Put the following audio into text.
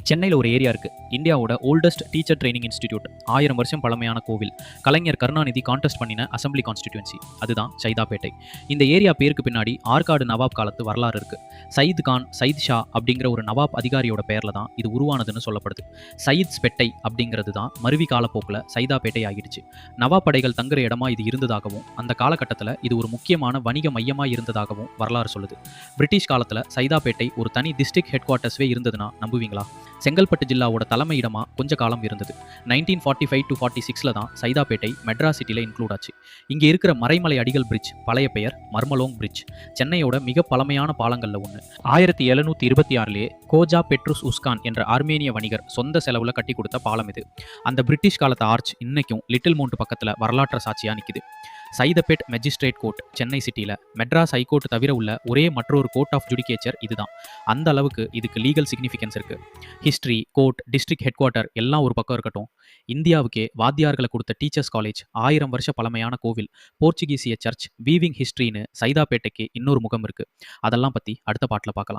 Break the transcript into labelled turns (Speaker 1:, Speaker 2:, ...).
Speaker 1: சென்னையில் ஒரு ஏரியா இருக்குது. இந்தியாவோட ஓல்டஸ்ட் டீச்சர் ட்ரைனிங் இன்ஸ்டிடியூட். 1000 வருஷம் பழமையான கோவில். கலைஞர் கருணாநிதி கான்டெஸ்ட் பண்ணின அசெம்பிளி கான்ஸ்டிடியூன்சி. அதுதான் சைதாப்பேட்டை. இந்த ஏரியா பேருக்கு பின்னாடி ஆற்காடு நவாப் காலத்து வரலாறு இருக்குது. சயீத் கான், சயீத் ஷா அப்படிங்கிற ஒரு நவாப் அதிகாரியோட பேரில் தான் இது உருவானதுன்னு சொல்லப்படுது. சயீத் பெட்டை அப்படிங்கிறது தான் மருவி காலப்போக்கில் சைதாப்பேட்டை ஆகிடுச்சு. நவாப் படைகள் தங்குற இடமா இது இருந்ததாகவும், அந்த காலகட்டத்தில் இது ஒரு முக்கியமான வணிக மையமாக இருந்ததாகவும் வரலாறு சொல்லுது. பிரிட்டிஷ் காலத்தில் சைதாப்பேட்டை ஒரு தனி டிஸ்ட்ரிக்ட் ஹெட் குவார்ட்டர்ஸ்வே இருந்ததுன்னா நம்புவீங்களா? செங்கல்பட்டு ஜில்லாவோட தலைமையிடமாக கொஞ்ச காலம் இருந்தது. 1945-46 தான் சைதாப்பேட்டை மெட்ராஸ் சிட்டியில் இன்க்ளூட் ஆச்சு. இங்கே இருக்கிற மறைமலை அடிகள் பிரிட்ஜ், பழைய பெயர் மர்மலோங் பிரிட்ஜ், சென்னையோட மிக பழமையான பாலங்களில் ஒன்று. 1726 கோஜா பெட்ருஸ் உஸ்கான் என்ற ஆர்மேனிய வணிகர் சொந்த செலவில் கட்டி கொடுத்த பாலம் இது. அந்த பிரிட்டிஷ் காலத்து ஆர்ச் இன்னைக்கும் லிட்டில் மவுண்ட் பக்கத்தில் வரலாற்று சாட்சியாக நிற்குது. சைதாப்பேட் மெஜிஸ்ட்ரேட் கோர்ட் சென்னை சிட்டியில் மெட்ராஸ் ஹைகோர்ட் தவிர உள்ள ஒரே மற்றொரு கோர்ட் ஆஃப் ஜுடிகேச்சர் இதுதான். அந்த அளவுக்கு இதுக்கு லீகல் சிக்னிஃபிகன்ஸ் இருக்குது. History, court, district head quarter எல்லாம் ஒரு பக்கம் இருக்கட்டும், இந்தியாவுக்கே வாத்தியார்களை கொடுத்த டீச்சர்ஸ் காலேஜ், 1000 வருஷ பழமையான கோவில், போர்ச்சுகீசிய சர்ச், வீவிங் ஹிஸ்ட்ரின்னு சைதாப்பேட்டைக்கு இன்னொரு முகம் இருக்குது. அதெல்லாம் பற்றி அடுத்த பாட்டில் பார்க்கலாம்.